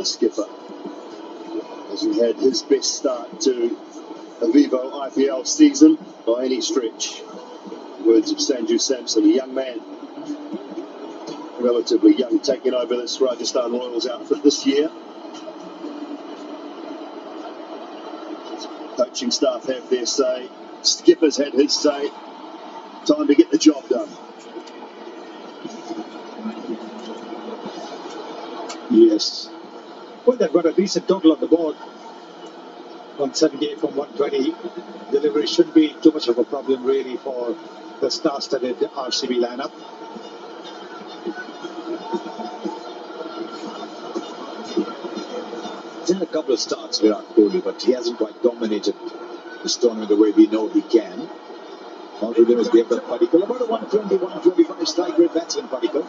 the skipper. As he had his best start to a Vivo IPL season by any stretch. Words of Sanju Samson, a young man, relatively young, taking over this Rajasthan Royals outfit this year. Coaching staff have their say, skipper's had his say. Time to get the job done. Yes. Well, they've got a decent total on the board. 178 from 120. Delivery shouldn't be too much of a problem really for the star-studded RCB lineup. He's had a couple of starts, Virat Kohli, but he hasn't quite dominated this tournament the way we know he can. Out with him is Devdutt Padikkal, about a 120, 125 strike rate batsman, Padikkal.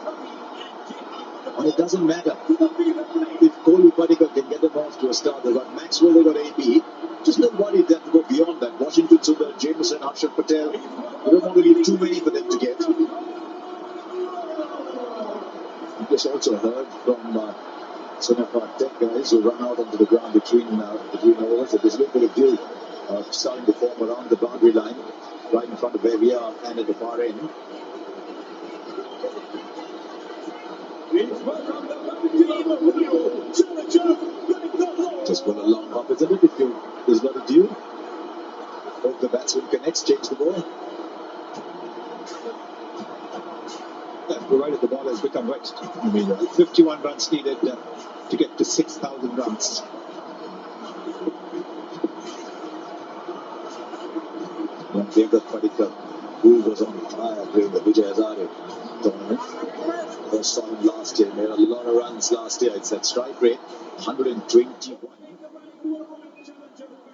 And it doesn't matter if Kohli Padikkal can get them off to a start. They've got Maxwell, they've got AB. Just a little worried that to go beyond that. Washington Sundar, Jameson, Harshad Patel. You don't want to leave too many for them to get. I just also heard from some of our tech guys who run out onto the ground between overs that there's a little bit of dew starting to form around the boundary line, right in front of where we are and at the far end. Just got a long hop, isn't it? If there's not a dew, hope the batsman connects, change the ball. Provided the ball has become wet. 51 runs needed to get to 6,000 runs. Devdutt Padikkal, who was on fire during the Vijay Hazare tournament. First saw him last year, made a lot of runs last year. It's that strike rate, 121.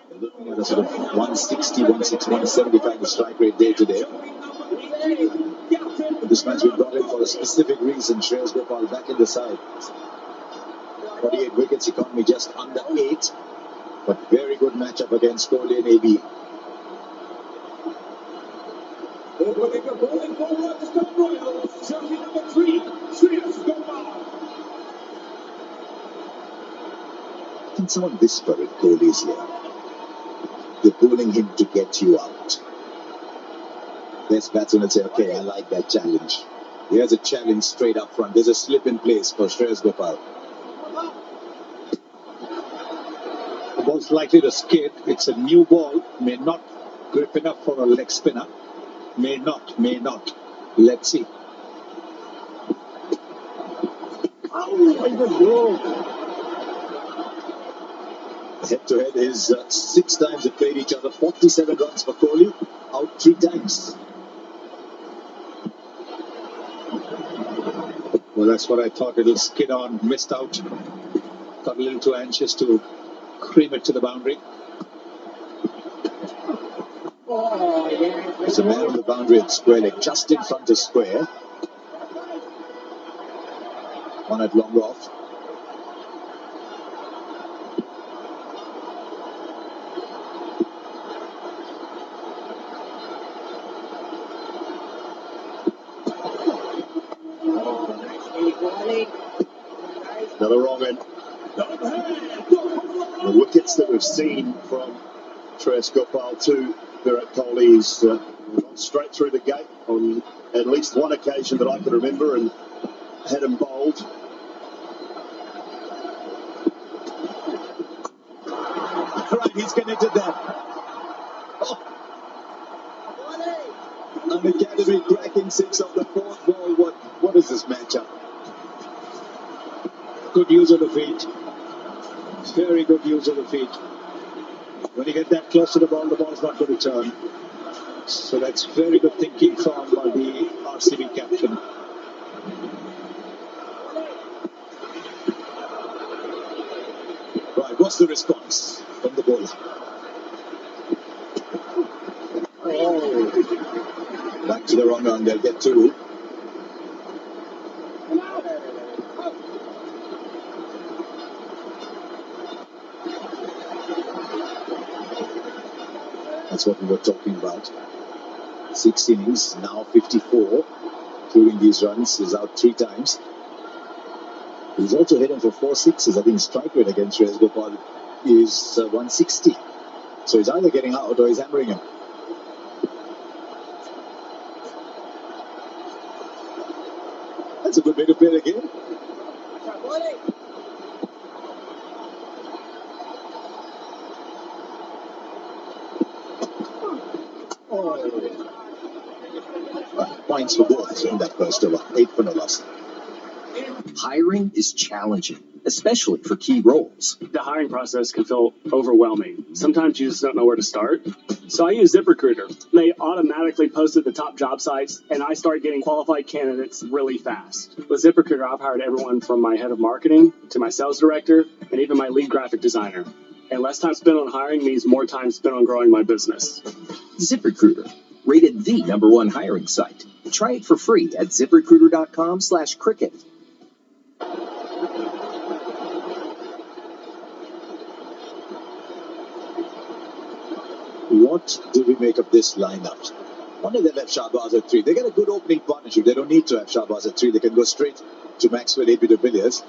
They're looking at a sort of 160, 160, 175 strike rate day today. This match we brought in for a specific reason. Shreyas Gopal back in the side. 48 wickets, economy just under 8. But very good matchup against Kohli and AB. Bowling for Rajasthan Royals, jersey number 3, Shreyas Gopal. Can someone whisper at Kohli's ear? You're bowling him to get you out. Best batsman would say, okay, I like that challenge. Here's a challenge straight up front. There's a slip in place for Shreyas Gopal. The ball's likely to skid. It's a new ball. May not grip enough for a leg spinner. May not. Let's see. Head to head is 6 times they played each other. 47 runs for Kohli. Out 3 times. Well, that's what I thought. It'll skid on. Missed out. Got a little too anxious to cream it to the boundary. There's a man on the boundary at square leg, just in front of square. One at long off. Another wrong end. The wickets that we've seen from Shreyas Gopal to Virat Kohli's gone straight through the gate on at least one occasion that I can remember and had him bowled. Right, he's connected there. Oh. An academy cracking 6 on the 4th ball. What is this matchup? Good use of the feet. Very good use of the feet. When you get that close to the ball's not going to turn. So that's very good thinking from the RCB captain. Right, what's the response from the bowler? Oh. Back to the wrong run, they'll get 2. That's what we were talking about. 6 innings, now 54, including these runs, is out 3 times. He's also hitting for 4 sixes. I think his strike rate against Shreyas Gopal is 160. So he's either getting out or he's hammering him. That's a good way to play the game. Points for both in that first over. 8 for no loss. Hiring is challenging, especially for key roles. The hiring process can feel overwhelming. Sometimes you just don't know where to start. So I use ZipRecruiter. They automatically posted the top job sites, and I started getting qualified candidates really fast. With ZipRecruiter, I've hired everyone from my head of marketing to my sales director and even my lead graphic designer. And less time spent on hiring means more time spent on growing my business. ZipRecruiter, rated the #1 hiring site. Try it for free at ZipRecruiter.com/cricket. What do we make of this lineup? Wonder they left Shahbaz at 3. They get a good opening partnership. They don't need to have Shahbaz at 3. They can go straight to Maxwell, AB de Villiers.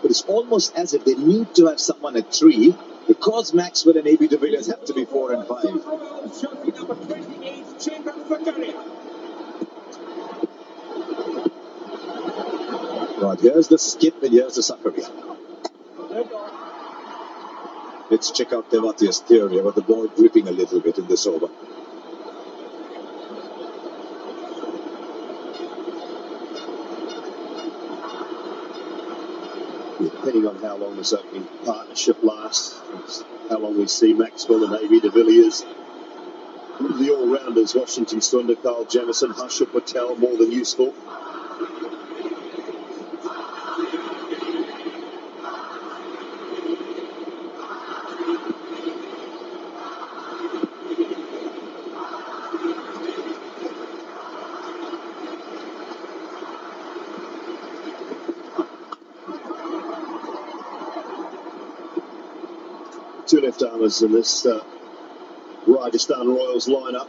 But it's almost as if they need to have someone at 3 because Maxwell and AB de Villiers have to be 4 and 5. Right, here's the skip and here's the Sakaria. Let's check out Tevatia's theory about the ball gripping a little bit in this over. Depending on how long this opening partnership lasts, how long we see Maxwell and AB de Villiers. The all-rounders, Washington Sundar, Kyle Jamieson, Harshal Patel, more than useful. Two left-armers in this Rajasthan Royals lineup.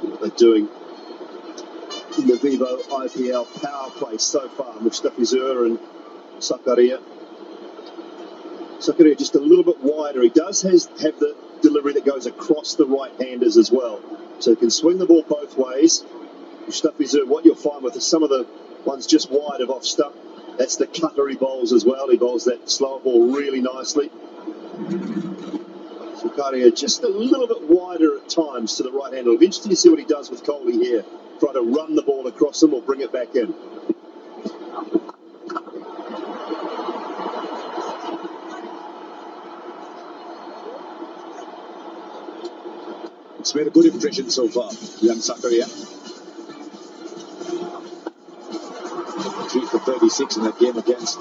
What they're doing in the Vivo IPL power play so far, Mustafizur and Sakaria. Sakaria just a little bit wider. He does have the delivery that goes across the right-handers as well. So he can swing the ball both ways. Mustafizur, what you'll find with some of the ones just wide of off stump, that's the cutter he bowls as well. He bowls that slower ball really nicely. Sakaria just a little bit wider at times to the right hand. It'll be interesting to see what he does with Kohli here. Try to run the ball across him or bring it back in. It's made a good impression so far, young Sakaria. 3 for 36 in that game against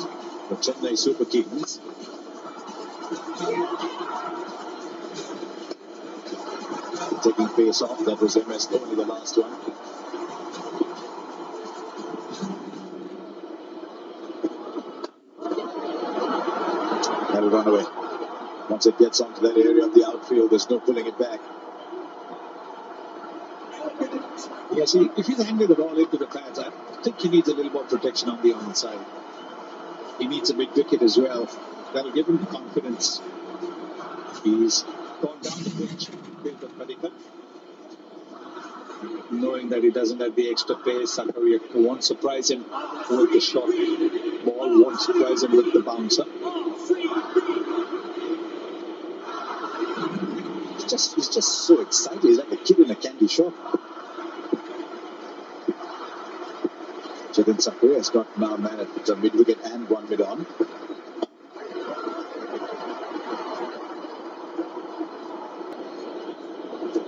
the Chennai Super Kings. Taking pace off, that was MS Dhoni, the last one. That'll run away. Once it gets onto that area of the outfield, there's no pulling it back. Yes, if he's handing the ball into the pads, I think he needs a little more protection on the onside. He needs a big wicket as well. That'll give him confidence. He's gone down the pitch, built up Padikkal. Knowing that he doesn't have the extra pace, Sakaria won't surprise him with the short ball, won't surprise him with the bouncer. He's just so excited. He's like a kid in a candy shop. Chetan Sakaria has got now a man at mid-wicket and 1 mid-on.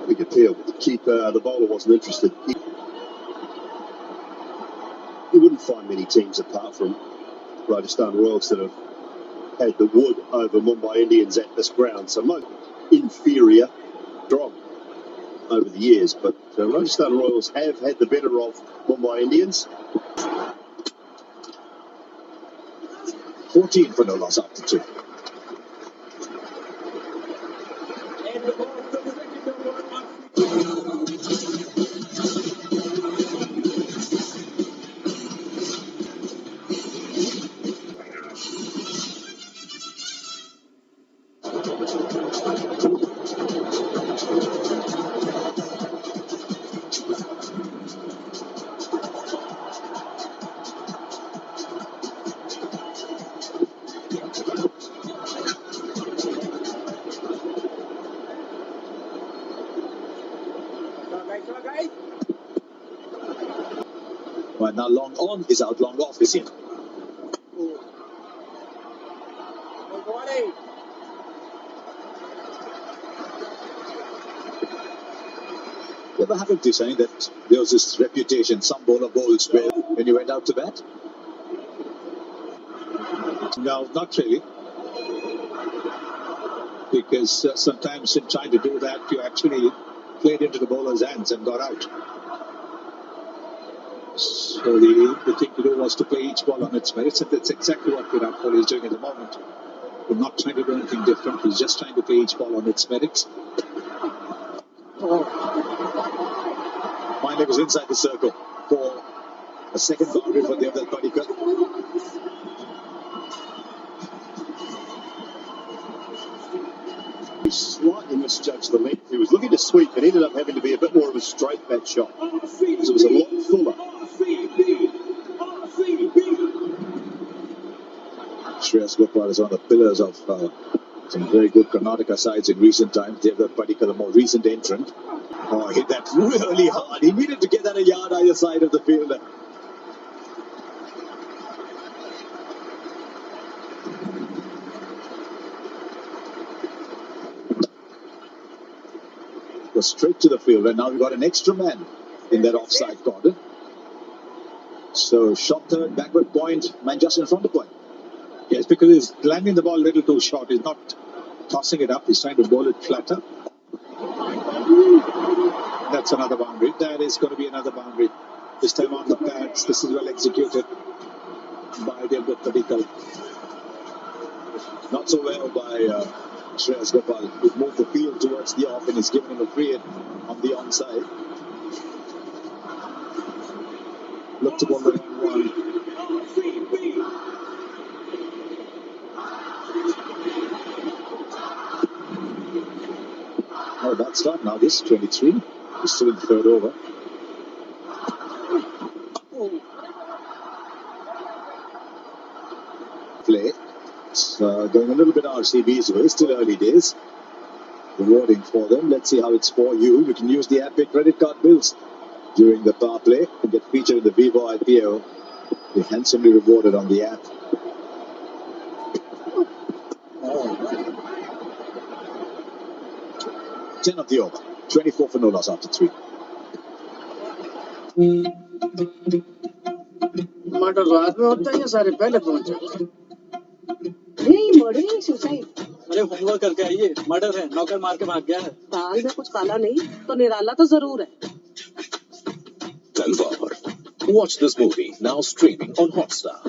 Big appeal with the keeper. The bowler wasn't interested. You wouldn't find many teams apart from Rajasthan Royals that have had the wood over Mumbai Indians at this ground. So most inferior, strong over the years. But Rajasthan Royals have had the better of Mumbai Indians. 14 for no loss after 2. Right now, long on is out, long off is in. Ever happened to saying that there was this reputation, some bowler bowls where when you went out to bat? No, not really. Because sometimes in trying to do that, you actually played into the bowler's hands and got out. So the thing to do was to play each ball on its merits, and that's exactly what Virat Kohli is doing at the moment. We're not trying to do anything different. He's just trying to play each ball on its merits. Finally was inside the circle for a second boundary for Devdutt Padikkal. He slightly misjudged the length. He was looking to sweep and ended up having to be a bit more of a straight bat shot. Because it was a lot fuller. Shreyas Gopal is one of the pillars of some very good Karnataka sides in recent times. Devdutt Padikkal, a more recent entrant. Oh, hit that really hard. He needed to get that a yard either side of the field. Goes straight to the field, and now we've got an extra man in that offside corner. So shot third, backward point, man just in front of point. Yes, because he's landing the ball a little too short. He's not tossing it up. He's trying to bowl it flatter. That's another boundary. That is going to be another boundary. This time on the pads. This is well executed by Devdutt Padikkal. Not so well by Shreyas Gopal. He's moved the field towards the off and he's given him a free hit on the onside. Look to bowl the long one. Not a bad start now, this 23. He's still in the third over. Play. It's going a little bit RCB's way, still early days. Rewarding for them. Let's see how it's for you. You can use the app Pay credit card bills during the power play and get featured in the Vivo IPO. You're handsomely rewarded on the app. 10 of the over. 24 for no loss after 3. Murder रात में होता है या सारे पहले पहुंच जाते नहीं मर्डर नहीं सुसाइड अरे होमवर्क करके आइए मर्डर है नौकर मार के भाग गया है दाल में कुछ काला नहीं तो निराला तो जरूर है Talwar. Watch this movie now streaming on Hotstar.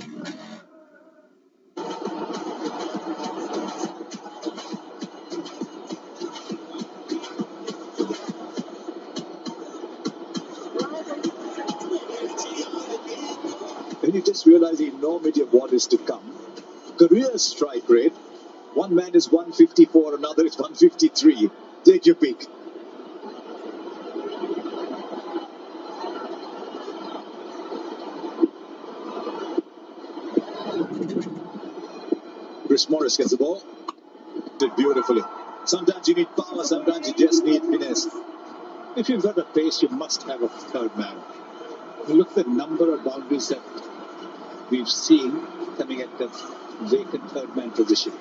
When you just realize the enormity of what is to come, career strike rate, one man is 154, another is 153. Take your pick. Chris Morris gets the ball. Did beautifully. Sometimes you need power, sometimes you just need finesse. If you've got the pace, you must have a third man. Look at the number of boundaries that we've seen coming at the vacant third man position.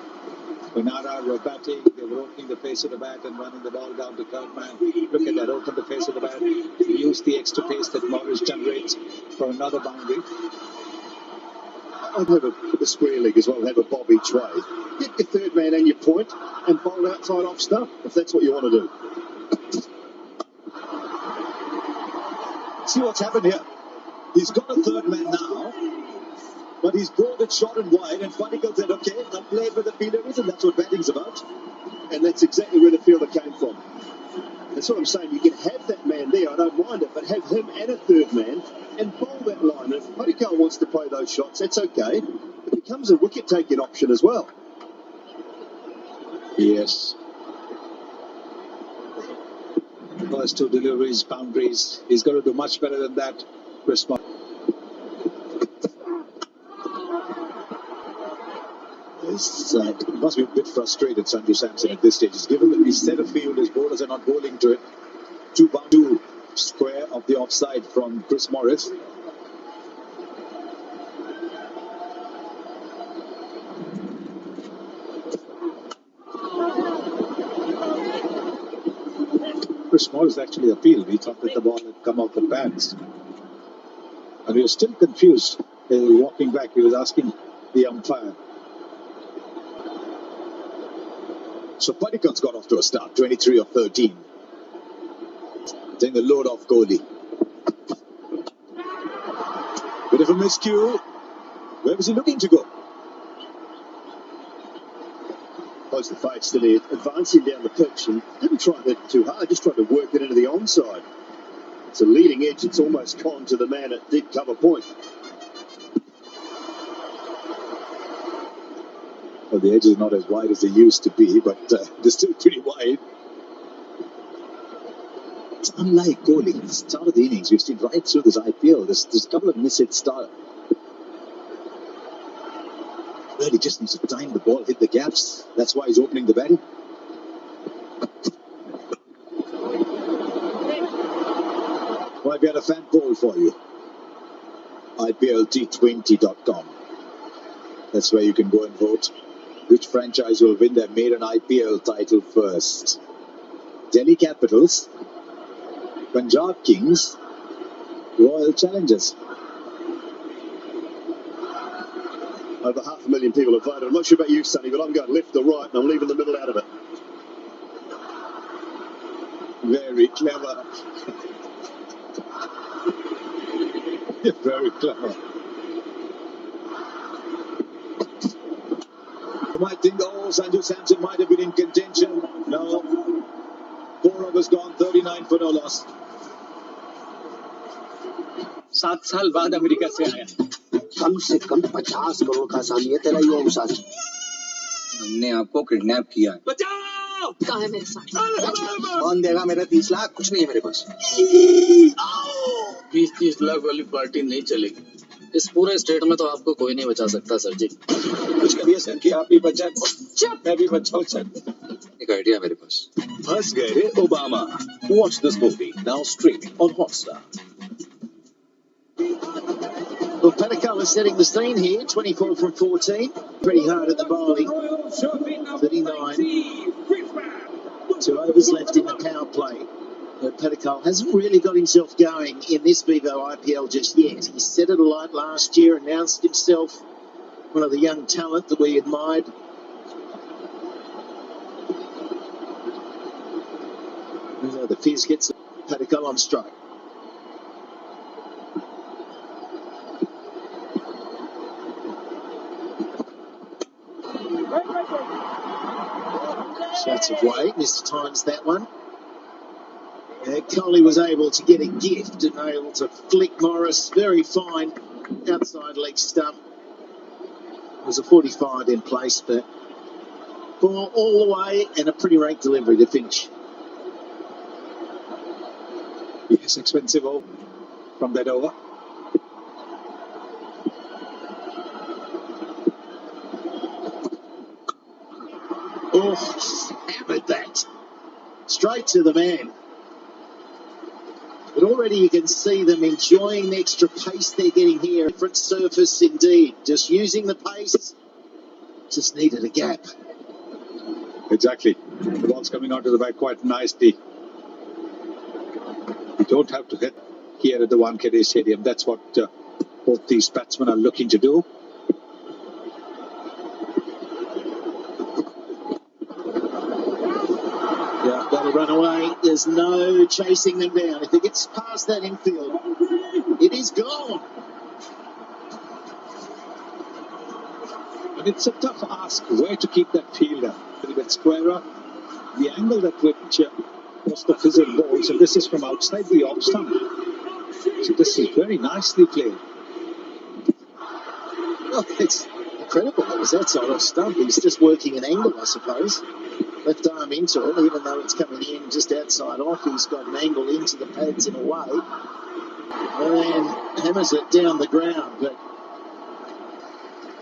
When RR were batting, they were opening the face of the bat and running the ball down to third man. Look at that, open the face of the bat, use the extra pace that Morris generates for another boundary. I'd have a square leg as well, have a bob each way. Get your third man and your point and bowl outside off stump if that's what you want to do. See what's happened here. He's got a third man now, but he's bowled it short and wide, and Padikkal said, okay, I'll play it where the fielder is, and that's what batting's about. And that's exactly where the fielder came from. That's what I'm saying. You can have that man there, I don't mind it, but have him and a third man and bowl that line. If Padikkal wants to play those shots, that's okay. It becomes a wicket-taking option as well. Yes. First two deliveries, boundaries. He's got to do much better than that. Chris Morris. It must be a bit frustrated, Sanju Samson, at this stage. He's given the set of field, his bowlers are not bowling to it. Two square of the offside from Chris Morris. Chris Morris actually appealed. He thought that the ball had come off the pads. And he was still confused. Walking back, he was asking the umpire. So Padikal's got off to a start, 23 of 13. Taking the load off Kohli. Bit of a miscue. Where was he looking to go? Close the face that he advancing down the pitch and didn't try that too hard, just tried to work it into the onside. It's a leading edge, it's almost gone to the man at deep cover point. Well, the edge is not as wide as they used to be, but they're still pretty wide. It's unlike Kohli. At the start of the innings, we've seen right through this IPL, there's a couple of miss-hits start. Really just needs to time the ball, hit the gaps. That's why he's opening the batting. Well, we had a fan poll for you. IPLT20.com. That's where you can go and vote. Which franchise will win their maiden IPL title first? Delhi Capitals, Punjab Kings, Royal Challengers. Over 500,000 people have voted. I'm not sure about you, Sonny, but I'm going left or right, and I'm leaving the middle out of it. Very clever. Very clever. You might think, oh, Sanju Samson might have been in contention. No. 4 overs gone, 39 for no loss. 7 साल बाद America से आया। कम से कम 50 करोड़ का आसामी है तेरा युवा मुसाफिर। हमने आपको किडनैप किया है। बचाओ! कहाँ है मेरे साथ? कौन देगा मेरा 30 लाख? कुछ नहीं है मेरे पास। 20-30 लाख वाली पार्टी नहीं चलेगी। इस पूरे स्टेट में तो आपको कोई नहीं बचा सकता सर जी। कुछ करिए सर कि आप भी बच जाए। मैं भी बचाऊं सर। एक आइडिया मेरे पास। फंस गए रे Obama. Watch this movie now streaming on Hotstar. Well, Padikkal is setting the scene here, 24 from 14. Pretty hard at the bowling. 39. 2 overs left in the power play. But Padikkal hasn't really got himself going in this Vivo IPL just yet. He set it alight last year, announced himself one of the young talent that we admired. The Fizz gets Padikkal on strike. Shots of way, Mr. Times that one. Kohli was able to get a gift and able to flick Morris very fine outside leg stump. It was a 45 in place, but ball all the way and a pretty rank delivery to finish. Yes, expensive over from that over. Oh, hammered that. Straight to the man. But already you can see them enjoying the extra pace they're getting here. Different surface indeed. Just using the pace. Just needed a gap. Exactly. The ball's coming onto the back quite nicely. You don't have to hit here at the Wankhede Stadium. That's what both these batsmen are looking to do. Yeah, that'll run away. There's no chasing them down. If it gets past that infield, it is gone. And it's a tough ask where to keep that fielder. A little bit squarer. The angle at which was the fizzle balls, and this is from outside the off stump. So this is very nicely played. Oh, it's incredible. It was outside off stump. He's just working an angle, I suppose. Left arm into it, even though it's coming in just outside off. He's got an angle into the pads in a way. And then hammers it down the ground. But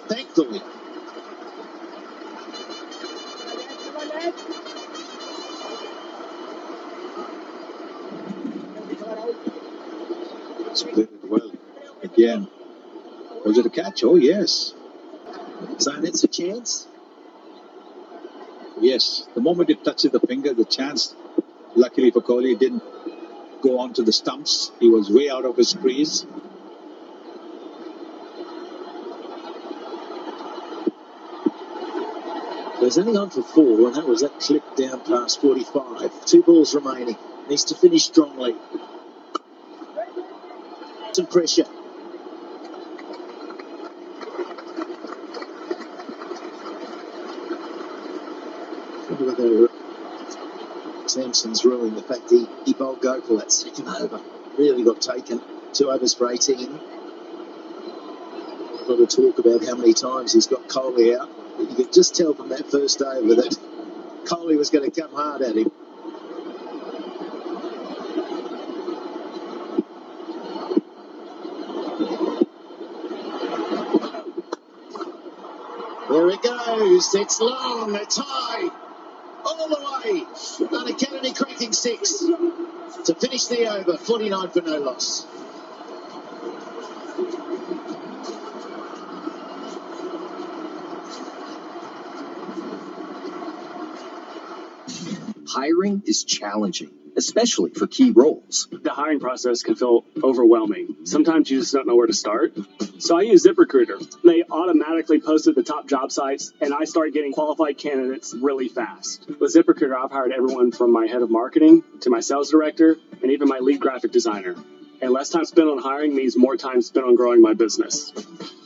thankfully, Split it well. Again. Was it a catch? Oh, yes. so it's a chance. Yes. The moment it touches the finger, the chance Luckily for Kohli, he didn't go on to the stumps. He was way out of his crease. He's only on for 4, and that was that clip down past 45. 2 balls remaining. Needs to finish strongly. Some pressure. I wonder whether Samson's ruling the fact he bowled go for that second over. Really got taken. 2 overs for 18. A lot of talk about how many times he's got Kohli out. But you could just tell from that first over that Kohli was going to come hard at him. There it goes. It's long. It's high. All the way. And a Kennedy cracking 6 to finish the over. 49 for no loss. Hiring is challenging, especially for key roles. The hiring process can feel overwhelming. Sometimes you just don't know where to start. So I use ZipRecruiter. They automatically post at the top job sites, and I start getting qualified candidates really fast. With ZipRecruiter, I've hired everyone from my head of marketing to my sales director and even my lead graphic designer. And less time spent on hiring means more time spent on growing my business.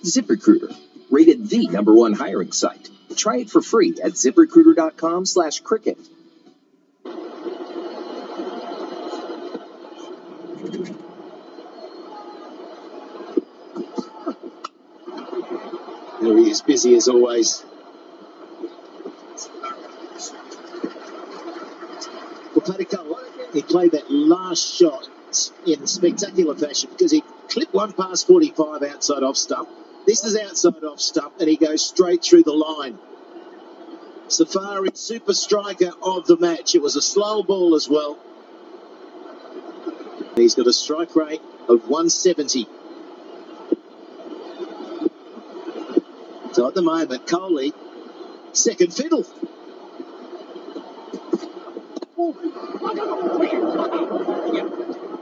ZipRecruiter, rated the #1 hiring site. Try it for free at ZipRecruiter.com/cricket. There he is, busy as always. Well, Padikkal, he played that last shot in spectacular fashion because he clipped one past 45 outside off stump. This is outside off stump, and he goes straight through the line. Safari, super striker of the match. It was a slow ball as well. He's got a strike rate of 170. So at the moment, Kohli, second fiddle.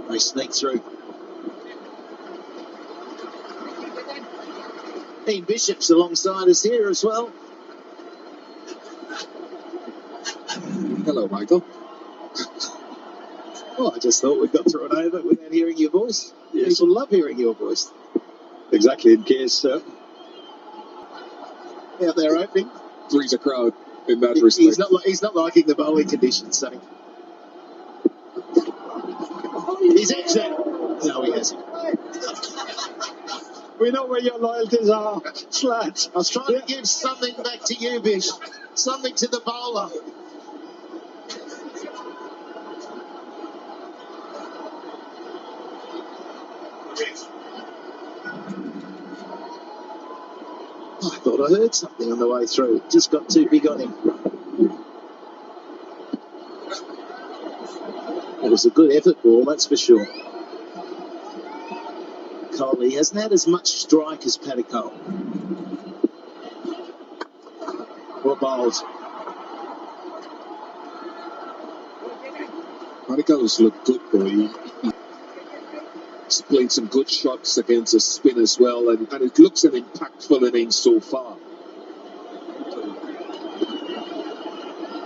They sneak through. Ian Bishop's alongside us here as well. Hello, Michael. Well, I just thought we got through an over without hearing your voice. Yes. People love hearing your voice. Exactly, in case Out there opening. Three's a crowd in that respect. He's not liking the bowling conditions, Sonny. He's edged that. No, he hasn't. we know where your loyalties are, Slat. I was trying to give something back to you, Bish. Something to the bowler. I thought I heard something on the way through. It just got too big on him. It was a good effort ball, that's for sure. Kohli hasn't had as much strike as Padikkal. Well bowled. Padikkal's looked good, boy. He's played some good shots against a spin as well, and it looks an impactful innings so far.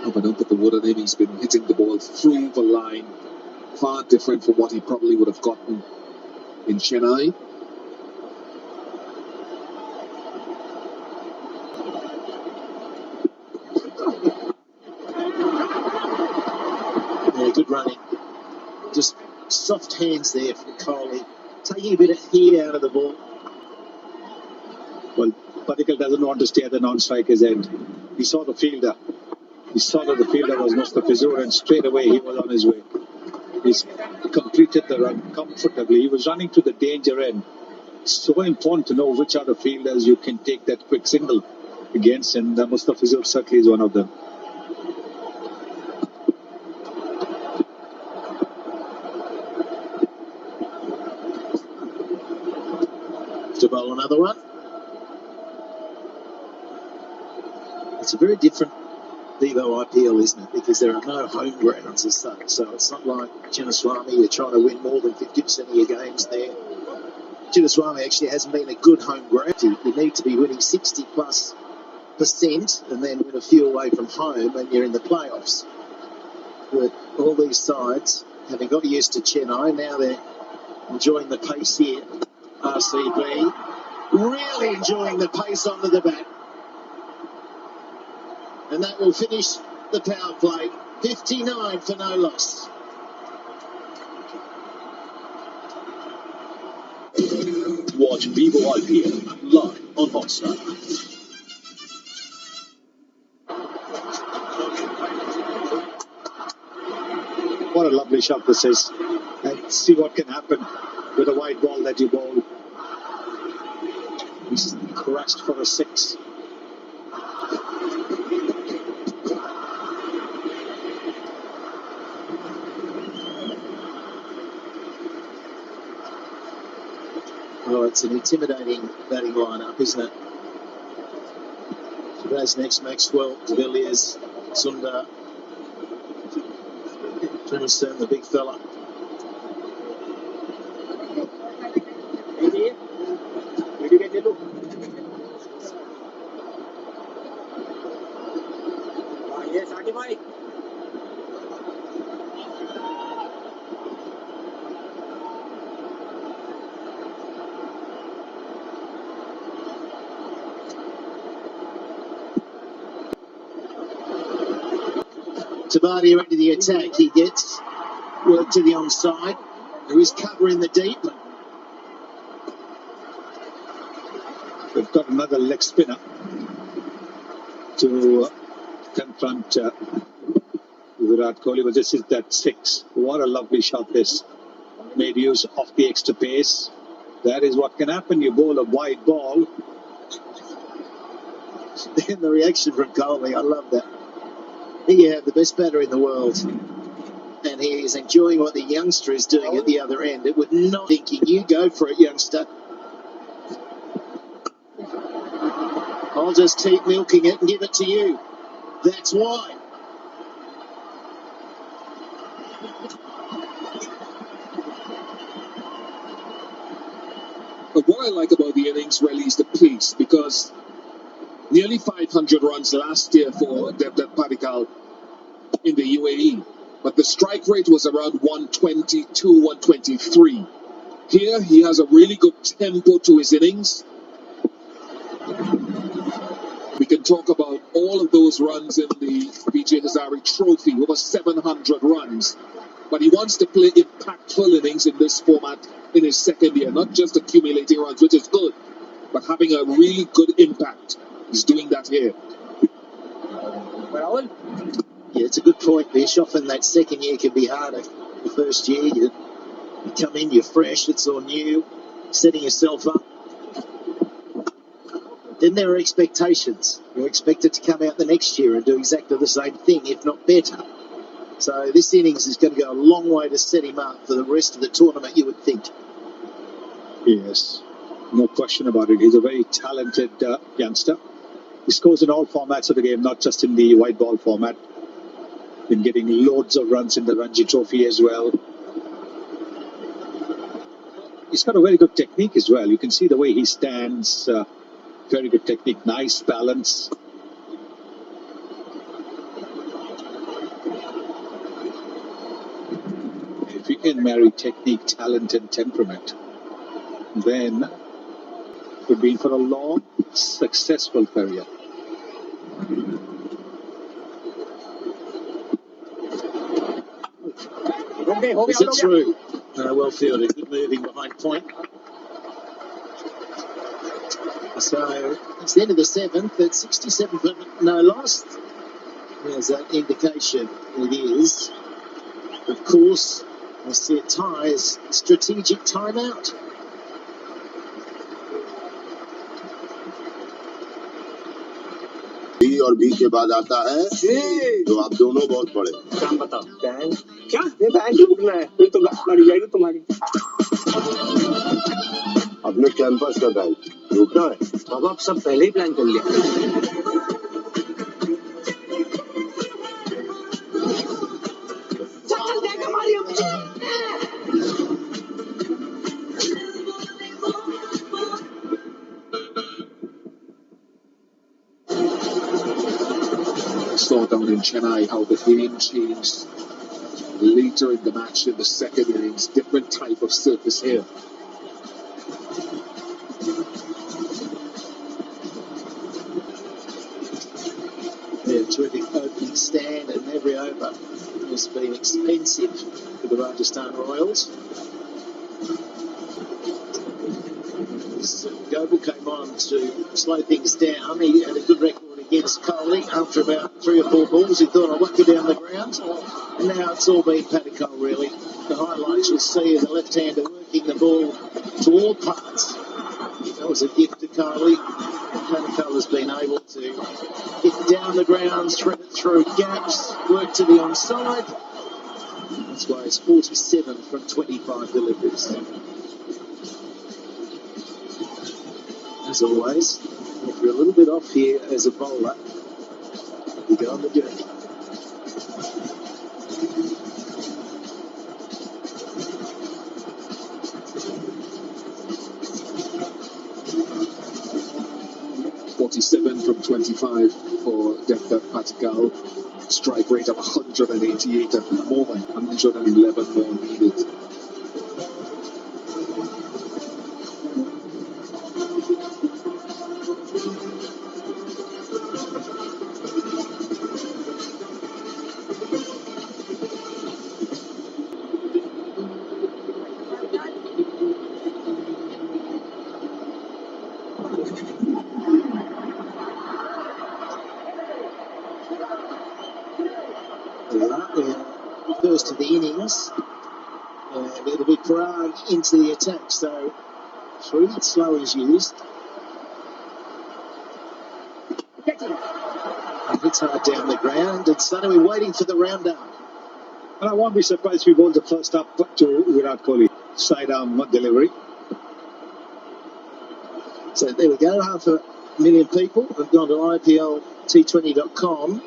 Hope I don't put the wood on him. He's been hitting the ball through the line, far different from what he probably would have gotten in Chennai. Yeah, good running. Just soft hands there for Kohli. Taking a bit of heat out of the ball. Well, Padikkal doesn't want to stay at the non-striker's end. He saw the fielder. He saw that the fielder was Mustafizur, and straight away he was on his way. He's completed the run comfortably. He was running to the danger end. It's so important to know which are the fielders you can take that quick single against, and Mustafizur certainly is one of them. To bowl another one. It's a very different Vivo IPL, isn't it? Because there are no home grounds as such. So it's not like Chinnaswamy, you're trying to win more than 50% of your games there. Chinnaswamy actually hasn't been a good home ground. You need to be winning 60+%, and then win a few away from home, and you're in the playoffs. But all these sides, having got used to Chennai, now they're enjoying the pace here. RCB really enjoying the pace onto the bat. And that will finish the power play. 59 for no loss. Watch Vivo IPL live on Hotstar. What a lovely shot this is. And see what can happen with a wide ball that you bowl. He's crashed for a 6. Oh, it's an intimidating batting lineup, isn't it? Today's next Maxwell, De Villiers, Sundar, Trimmerson, the big fella. Tabati ready to the attack. He gets work to the onside. There is cover in the deep. We've got another leg spinner to confront Virat Kohli, but this is that 6. What a lovely shot this. Made use of the extra pace. That is what can happen. You bowl a wide ball. Then the reaction from Kohli, I love that. Here you have the best batter in the world, and he is enjoying what the youngster is doing at the other end. It would not thinking, you go for it, youngster. I'll just keep milking it and give it to you. That's why. But what I like about the innings really is the pace, because nearly 500 runs last year for Devdutt Padikkal in the UAE, but the strike rate was around 122, 123. Here, he has a really good tempo to his innings. We can talk about all of those runs in the Vijay Hazare Trophy, over 700 runs. But he wants to play impactful innings in this format in his second year, not just accumulating runs, which is good, but having a really good impact. He's doing that here. Yeah, it's a good point, Bish. Often that second year can be harder. The first year, you come in, you're fresh, it's all new, setting yourself up. Then there are expectations. You're expected to come out the next year and do exactly the same thing, if not better. So this innings is going to go a long way to set him up for the rest of the tournament, you would think. Yes, no question about it. He's a very talented youngster. He scores in all formats of the game, not just in the white ball format. Been getting loads of runs in the Ranji Trophy as well. He's got a very good technique as well. You can see the way he stands. Very good technique, nice balance. If you can marry technique, talent and temperament, then it could be for a long, successful career. Is it through? Well fielded, good moving behind point. So it's the end of the 7th, at 67 for no loss. There's that indication. It is. Of course, I see it ties strategic timeout. B और B के बाद आता है तो आप दोनों बहुत बड़े। काम बताओ। बैंक क्या? ये बैंक लूटना है, ये तो लड़ जाएगी तुम्हारी। अपने कैंपस का बैंक लूटना है। अब आप सब पहले ही प्लान कर लिया। down in Chennai, how the game changed later in the match in the second innings. Different type of surface here. Yeah, terrific opening stand, and every over has been expensive for the Rajasthan Royals. Goebel came on to slow things down. He had a good record against Kohli. After about 3 or 4 balls, he thought, I'll whack you down the ground. And now it's all been Patikal, really. The highlights you'll see are the left-hander working the ball to all parts. That was a gift to Kohli. Patikal has been able to hit down the ground, thread it through gaps, work to the onside. That's why it's 47 from 25 deliveries. As always, if you're a little bit off here as a bowler, you go on the dirty. From 25 for Devdutt Patikal. Strike rate of 188 at the moment, 111 more needed. First of the innings, and it'll be Parag into the attack. So 3 slow is used. And hits hard down the ground, and suddenly waiting for the roundup. And I won't be surprised if we bowled the first up to Virat Kohli. Sidearm delivery. So there we go. 500,000 people have gone to IPLT20.com,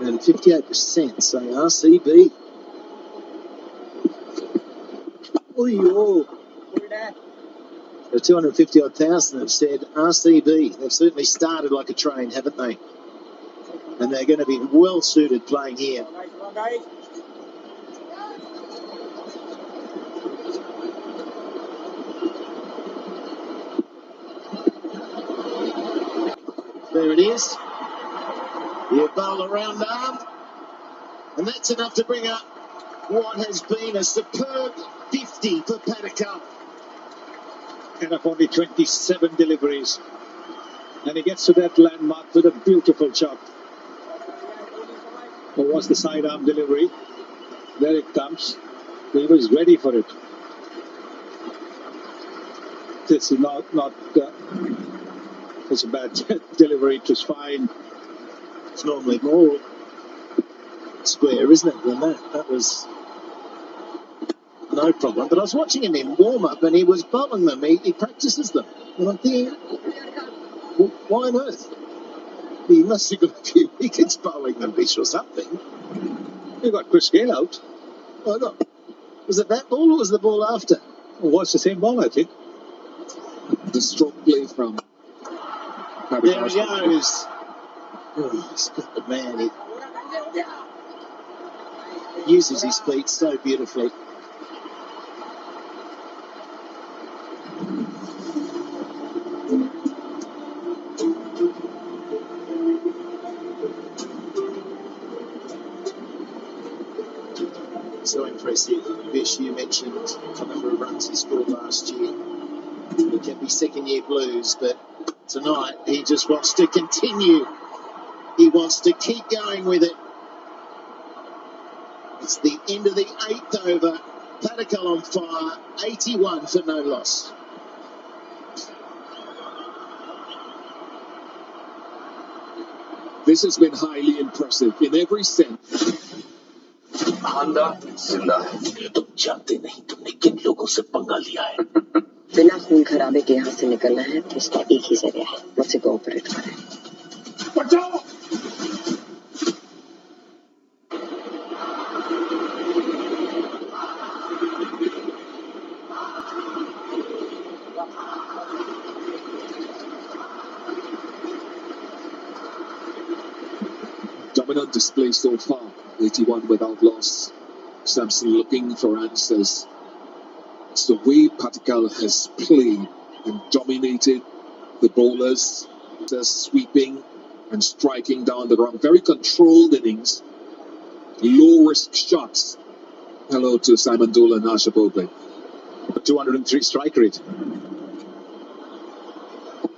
and 58% say RCB. Oh, the 250,000 have said RCB. They've certainly started like a train, haven't they? And they're going to be well suited playing here. There it is. You bowl around arm, and that's enough to bring up what has been a superb 50 for Patikal. And of only 27 deliveries. And he gets to that landmark with a beautiful shot. What was the sidearm delivery? There it comes. He was ready for it. This is not it's a bad delivery. It was fine. It's normally more square, isn't it, than that? That was no problem. But I was watching him in warm-up, and he was bowling them. He practices them. And I'm thinking, well, why on earth? He must have got a few wickets bowling them, Bish, or something. You got Chris Gayle out. Oh, no. Was it that ball, or was the ball after? Well, it's the same ball, I think. The stroke play from Patikal. There he goes. Oh, he's got the man. He uses his feet so beautifully. So impressive. Bish, you mentioned the number of runs he scored last year. It can be second-year blues, but tonight he just wants to continue. He wants to keep going with it. It's the end of the 8th over. Patikal on fire. 81 for no loss. This has been highly impressive in every sense. आंधा जिंदा है। तुम जानते नहीं तुमने किन लोगों से पंगा लिया है। बिना खून खराबे के यहाँ से निकलना है तो इसका एक ही जरिया है, मुझसे कोऑपरेट करें। बचाओ। dominant display so far. 81 without loss. Sampson looking for answers. It's the way Patikal has played and dominated the bowlers, just sweeping and striking down the ground. Very controlled innings, low risk shots. Hello to Simon Doolan and Harsha Bhogle. 203 strike rate.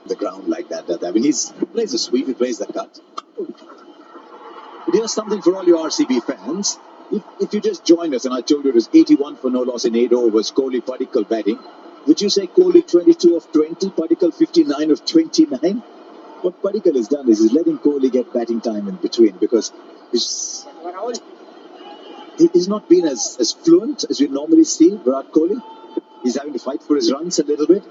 The ground like that. I mean, he plays the sweep, he plays the cut. But here's something for all your RCB fans. If you just joined us and I told you it was 81 for no loss in 8 overs, Kohli, Padikkal batting, would you say Kohli 22 of 20, Padikkal 59 of 29? What Padikkal has done is he's letting Kohli get batting time in between because he's not been as fluent as we normally see, Virat Kohli. He's having to fight for his runs a little bit.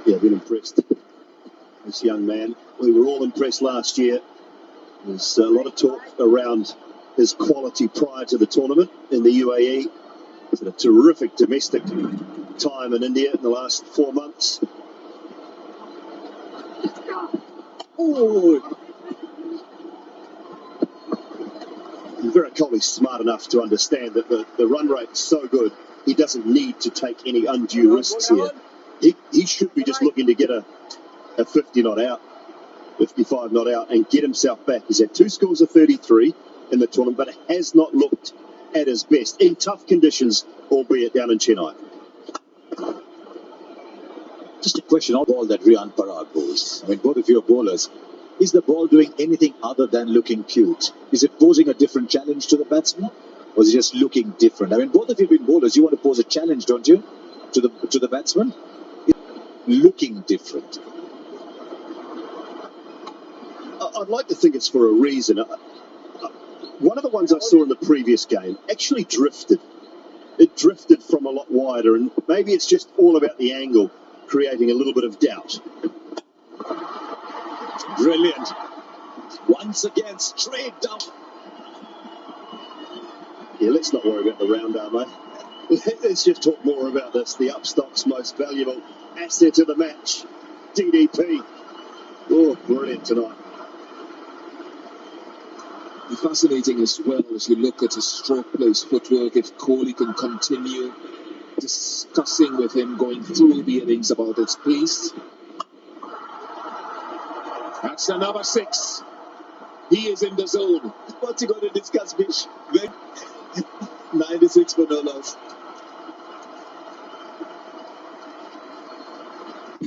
Yeah, been impressed. This young man, we were all impressed last year. There's a lot of talk around his quality prior to the tournament in the UAE. He's had a terrific domestic time in India in the last 4 months. Oh! Virat Kohli's smart enough to understand that the run rate is so good, he doesn't need to take any undue risks here. He should be just looking to get a 50 not out, 55 not out, and get himself back. He's had 2 scores of 33 in the tournament, but has not looked at his best in tough conditions, albeit down in Chennai. Just a question on the ball that Riyan Parag bowls. I mean, both of you are bowlers. Is the ball doing anything other than looking cute? Is it posing a different challenge to the batsman? Or is it just looking different? I mean, both of you have been bowlers. You want to pose a challenge, don't you, to the batsman? Looking different. I'd like to think it's for a reason. One of the ones I saw in the previous game actually drifted. It drifted from a lot wider, and maybe it's just all about the angle, creating a little bit of doubt. Brilliant. Once again, straight down. Yeah, let's not worry about the round arm, mate. Let's just talk more about this. The upstock's most valuable asset of the match, DDP. Oh, brilliant tonight. Fascinating as well as you look at his stroke play, his footwork. If Kohli can continue discussing with him, going through the innings about its pace. That's another 6. He is in the zone. What's he going to discuss, Bish? 96 for no loss.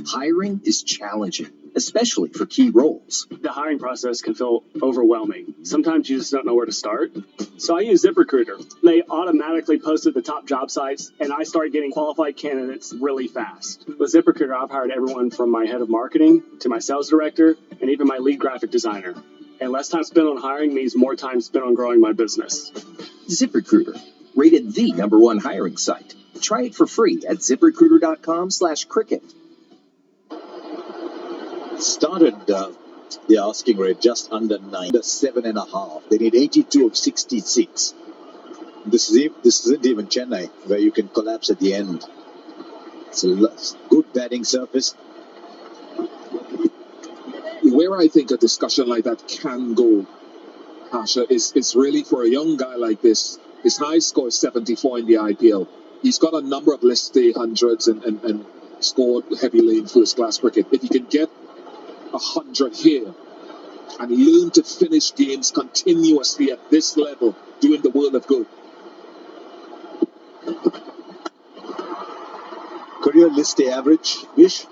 Hiring is challenging, especially for key roles. The hiring process can feel overwhelming. Sometimes you just don't know where to start. So I use ZipRecruiter. They automatically post at the top job sites, and I start getting qualified candidates really fast. With ZipRecruiter, I've hired everyone from my head of marketing to my sales director and even my lead graphic designer. And less time spent on hiring means more time spent on growing my business. ZipRecruiter, rated the #1 hiring site. Try it for free at ZipRecruiter.com/cricket. Started the asking rate just under 9, under 7.5. They need 82 of 66. This isn't even Chennai, where you can collapse at the end. It's a good batting surface. Where I think a discussion like that can go, Harsha, is really for a young guy like this. His high score is 74 in the IPL. He's got a number of list day hundreds and scored heavy lane first class cricket. If he can get 100 here and learn to finish games continuously at this level, doing the world of good. Career list day average, Vish,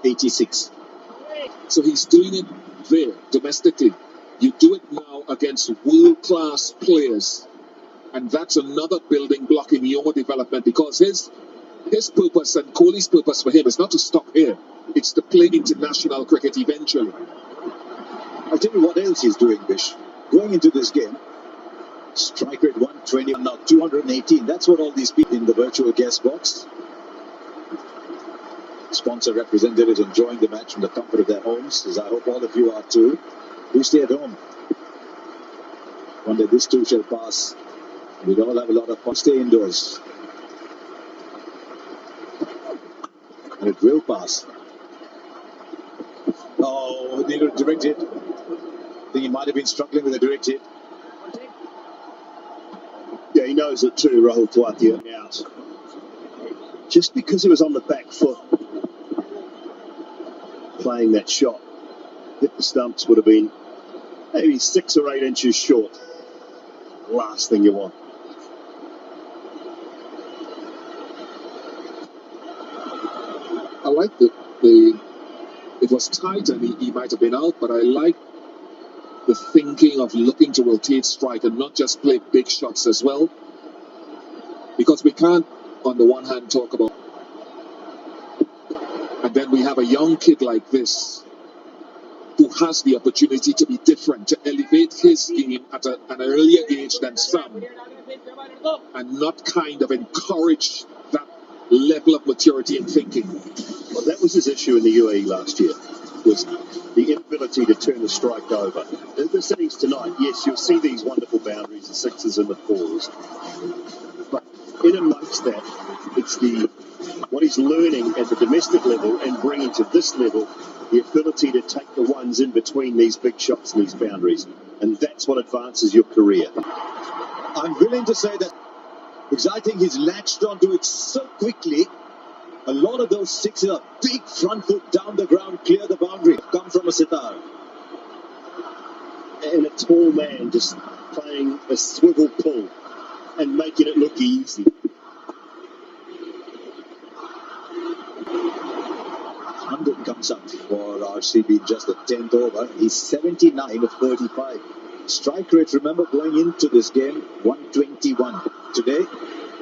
86. So he's doing it there, domestically. You do it now against world-class players. And that's another building block in your development, because his purpose and Kohli's purpose for him is not to stop here. It's to play international cricket eventually. I'll tell you what else he's doing, Bish. Going into this game, strike rate 120, now 218. That's what all these people in the virtual guest box. Sponsor representatives enjoying the match from the comfort of their homes, as I hope all of you are too. Do stay at home. One day this too shall pass. We'll all have a lot of fun. Stay indoors. But it will pass. Oh, they got direct hit. I think he might have been struggling with a direct hit. Yeah, he knows it too, Rahul Twatia, out. Just because he was on the back foot playing that shot, hit the stumps, would have been maybe 6 or 8 inches short. Last thing you want. I like it was tight and he might have been out, but I like the thinking of looking to rotate strike and not just play big shots as well. Because we can't, on the one hand, talk about, and then we have a young kid like this who has the opportunity to be different, to elevate his game at an earlier age than some, and not kind of encourage that level of maturity and thinking. Well, that was his issue in the UAE last year, was the inability to turn the strike over. The innings tonight, yes, you'll see these wonderful boundaries, the 6s and the 4s. But in amongst that, it's what he's learning at the domestic level and bringing to this level, the ability to take the ones in between these big shots and these boundaries. And that's what advances your career. I'm willing to say that because I think he's latched onto it so quickly. A lot of those 6s are big front foot down the ground, clear the boundary, come from a sitar. And a tall man just playing a swivel pull and making it look easy. 100 comes up for RCB in just the 10th over. He's 79 of 35. Strike rate, remember, going into this game, 121. Today,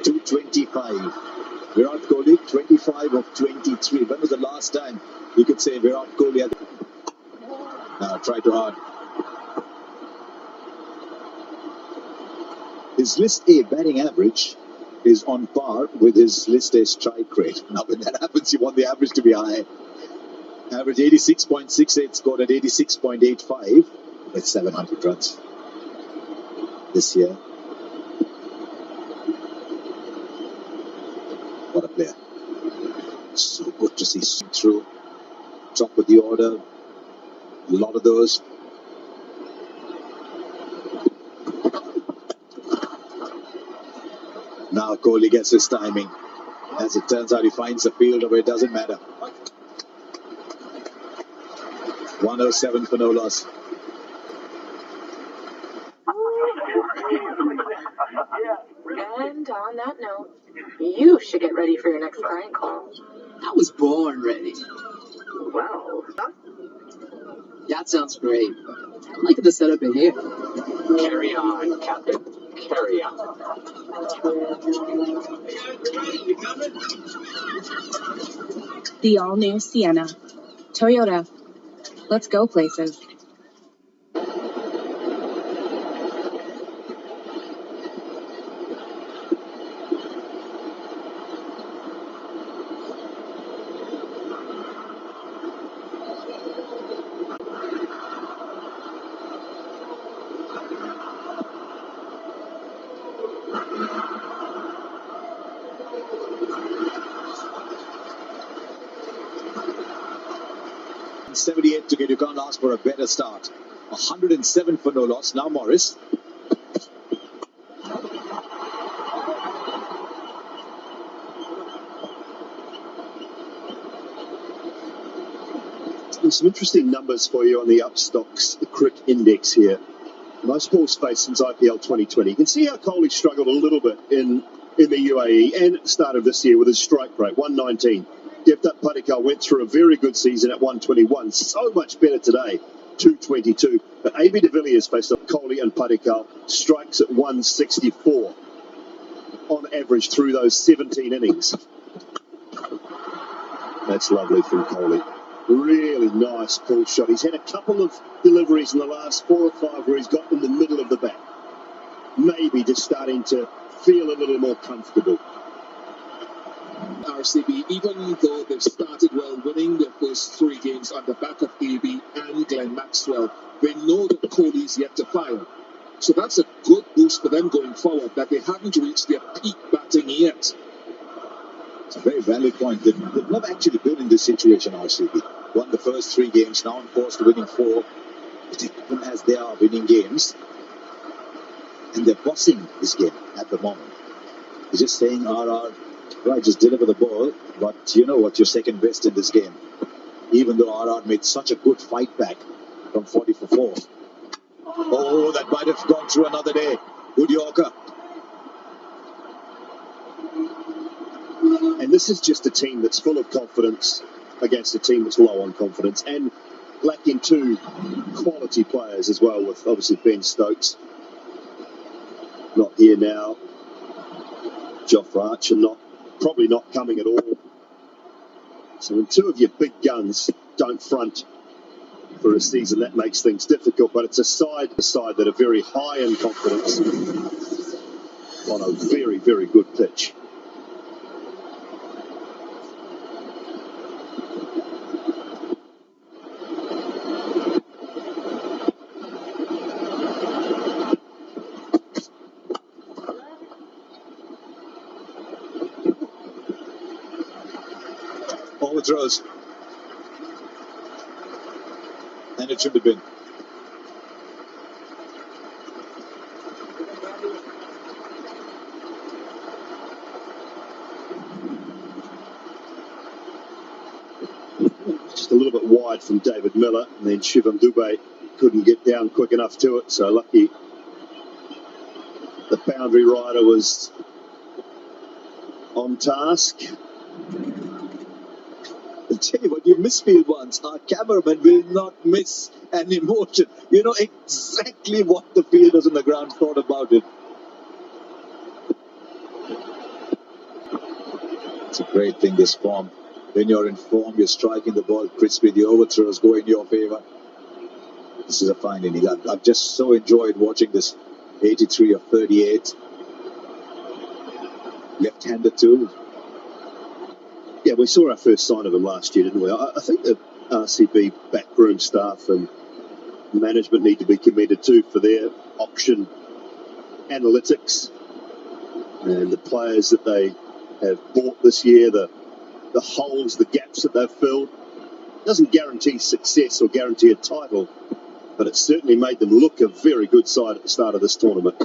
225. Virat Kohli, 25 of 23. When was the last time you could say Virat Kohli had... try too hard. His List A batting average is on par with his List A strike rate. Now, when that happens, you want the average to be high. Average 86.68, scored at 86.85. That's 700 runs this year. What a player. So good to see through. Top of the order. A lot of those. Now Kohli gets his timing. As it turns out, he finds a fielder where it doesn't matter. 107 for no loss. And on that note, you should get ready for your next client call. I was born ready. Wow. That sounds great. I'm liking the setup in here. Carry on, Captain. Carry on. The all-new Sienna. Toyota. Let's go places. .78 to get. You can't ask for a better start. 107 for no loss. Now Morris. There's some interesting numbers for you on the Upstocks Crick Index here. Most balls faced since IPL 2020. You can see how Kohli struggled a little bit in the UAE and at the start of this year with his strike rate, 119. Devdutt Padikkal went through a very good season at 121. So much better today, 222. But AB de Villiers faced up Kohli and Padikkal, strikes at 164 on average through those 17 innings. That's lovely from Kohli. Really nice pull shot. He's had a couple of deliveries in the last 4 or 5 where he's got in the middle of the bat. Maybe just starting to feel a little more comfortable. RCB, even though they've started well, winning their first 3 games on the back of AB and Glenn Maxwell, they know that Kohli's yet to fire. So that's a good boost for them going forward, that they haven't reached their peak batting yet. It's a very valid point. They've never actually been in this situation, RCB. Won the first 3 games, now on course to winning 4. Even as they are winning games, and they're bossing this game at the moment. He's just saying, RR, right, just deliver the ball, but you know what, you're second best in this game. Even though RR made such a good fight back from 40 for 4. Oh, that might have gone through another day. Good Yorker. And this is just a team that's full of confidence against a team that's low on confidence and lacking 2 quality players as well, with obviously Ben Stokes not here now, Jofra Archer probably not coming at all. So when 2 of your big guns don't front for a season, that makes things difficult. But it's a side that are very high in confidence on a very, very good pitch. Overthrows. And it should have been. Just a little bit wide from David Miller, and then Shivam Dubé couldn't get down quick enough to it, so lucky the boundary rider was on task. I'll tell you what, you misfield once, our cameraman will not miss an emotion. You know exactly what the fielders on the ground thought about it. It's a great thing, this form. When you're in form, you're striking the ball crispy, the overthrows go in your favour. This is a fine inning. I've just so enjoyed watching this. 83 of 38. Left-handed too. Yeah, we saw our first sign of him last year, didn't we? I think the RCB backroom staff and management need to be commended too for their option analytics and the players that they have bought this year, the holes, the gaps that they've filled. Doesn't guarantee success or guarantee a title, but it certainly made them look a very good side at the start of this tournament.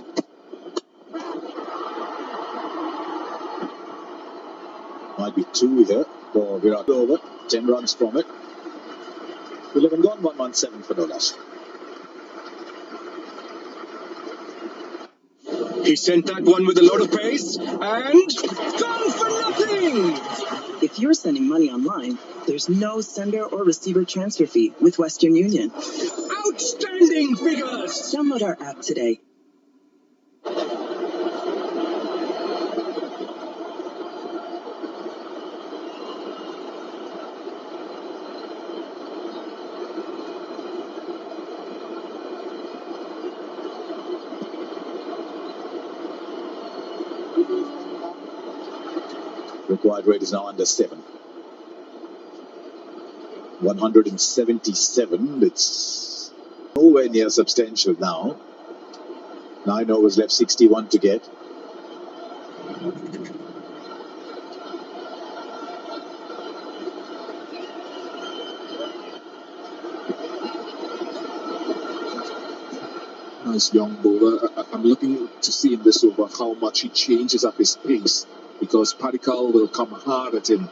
Might be 2 here for Virat. Over 10 runs from it. 11 gone, 117 for no loss. He sent that one with a lot of pace and gone for nothing. If you're sending money online, there's no sender or receiver transfer fee with Western Union. Outstanding figures. Download our app today. Required rate is now under 7. 177. It's nowhere near substantial now. 9 overs left, 61 to get. Nice young bowler. I'm looking to see in this over how much he changes up his pace, because Padikkal will come hard at him.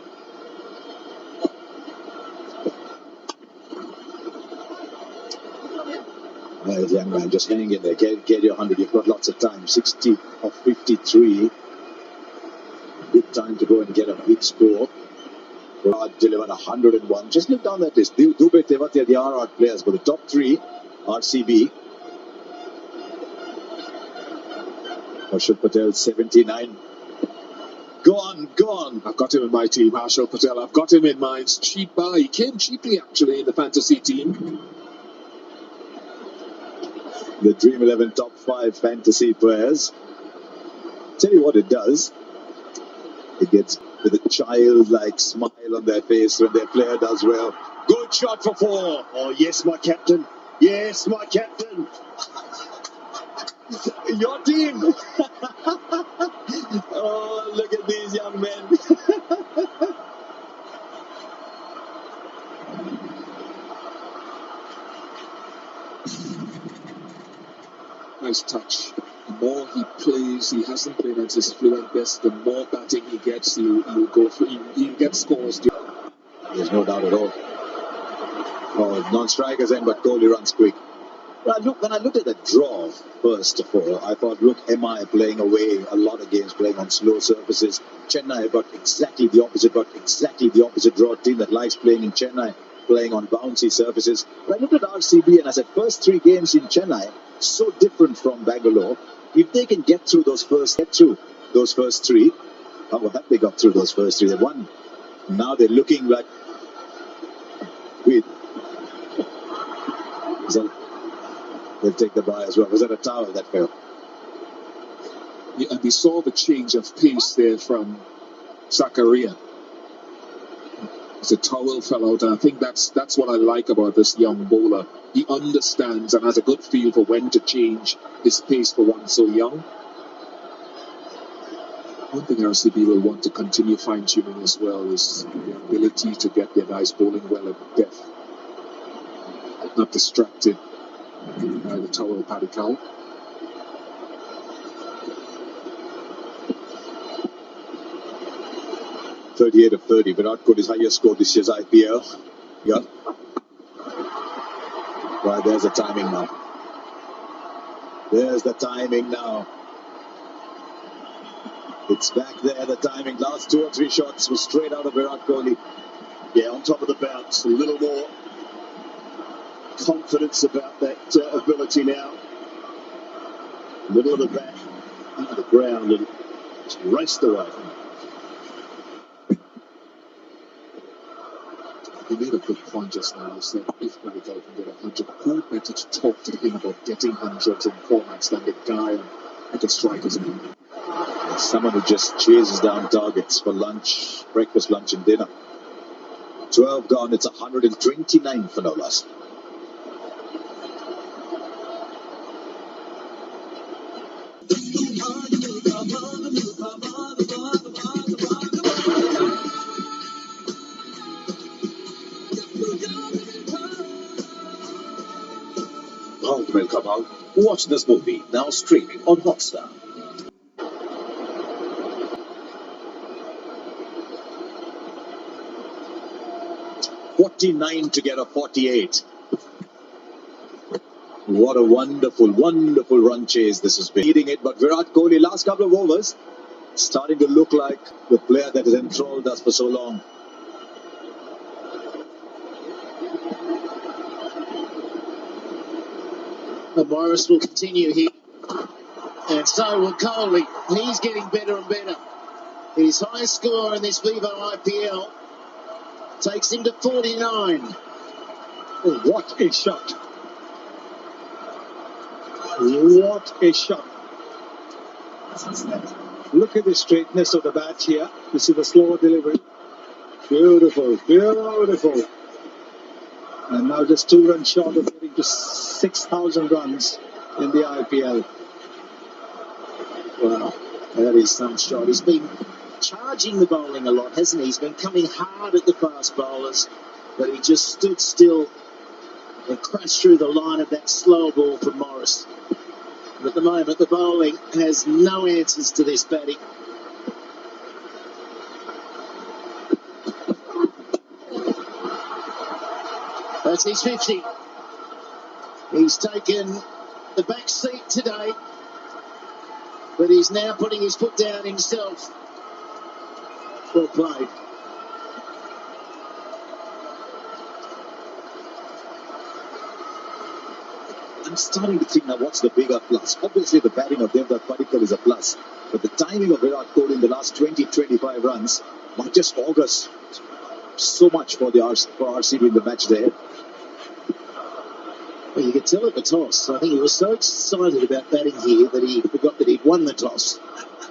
Well, young man, just hang in there. Get your 100. You've got lots of time. 60 of 53. Good time to go and get a big score. Raj delivered 101. Just look down that list. Dubé, Tewatia, the RR players, but the top 3, RCB. Harshal Patel, 79. Go on. I've got him in my team, Harshal Patel. I've got him in mine. It's cheap buy. He came cheaply, actually, in the fantasy team. The Dream 11 top 5 fantasy players. Tell you what it does. It gets with a childlike smile on their face when their player does well. Good shot for 4. Oh, yes, my captain. Yes, my captain. Your team. Oh, look at these young men. Nice touch. The more he plays, he hasn't been at his fluent best. The more batting he gets, he'll go for. He'll get scores. There's no doubt at all. Oh, non-strikers end, but Kohli runs quick. When I looked at the draw, first of all, I thought, look, MI playing away a lot of games, playing on slow surfaces. Chennai got exactly the opposite draw. Team that likes playing in Chennai, playing on bouncy surfaces. But I looked at RCB and I said, first 3 games in Chennai, so different from Bangalore. If they can get through those first 3, how have they got through those first 3? They won. Now they're looking like they'll take the bye as well. Was that a towel that fell? Yeah, and we saw the change of pace there from Zakaria. The towel fell out, and I think that's what I like about this young bowler. He understands and has a good feel for when to change his pace for one so young. One thing RCB will want to continue fine-tuning as well is the ability to get their guys bowling well at depth. Not distracted by the towel Paddy Cow. .38 of 30. Virat Kohli's highest score this year's IPL. Yeah. Right, there's the timing now. It's back there, the timing. Last 2 or 3 shots were straight out of Virat Kohli. Yeah, on top of the bounce, a little more confidence about that ability now. Middle of the bat, into the ground, and just raced away. He made a good point just now. He said if Paddy Cow can get 100, who better to talk to him about getting hundreds in formats than the guy at the strikers end? Someone who just chases down targets for lunch, breakfast, lunch and dinner. 12 gone, it's 129 for no loss. Milka Bhag. Watch this movie now streaming on Hotstar. .49 to get a 48. What a wonderful, wonderful run chase this has been. Eating it, but Virat Kohli, last couple of overs, starting to look like the player that has enthralled us for so long. And Morris will continue here. And so will Kohli. He's getting better and better. His highest score in this Vivo IPL takes him to 49. Oh, what a shot. What a shot. Look at the straightness of the bat here. You see the slower delivery. Beautiful, beautiful. And now just 2 runs short of getting to 6,000 runs in the IPL. Wow, that is some shot. He's been charging the bowling a lot, hasn't he? He's been coming hard at the fast bowlers, but he just stood still and crashed through the line of that slow ball from Morris. But at the moment, the bowling has no answers to this batting. That's his 50. He's taken the back seat today, but he's now putting his foot down himself. Well played. I'm starting to think now, what's the bigger plus? Obviously, the batting of Devdutt Padikkal is a plus, but the timing of Virat Kohli in the last 20-25 runs might just augurs so much for RCB in the match there. Well, you could tell at the toss. I think he was so excited about batting here that he forgot that he'd won the toss.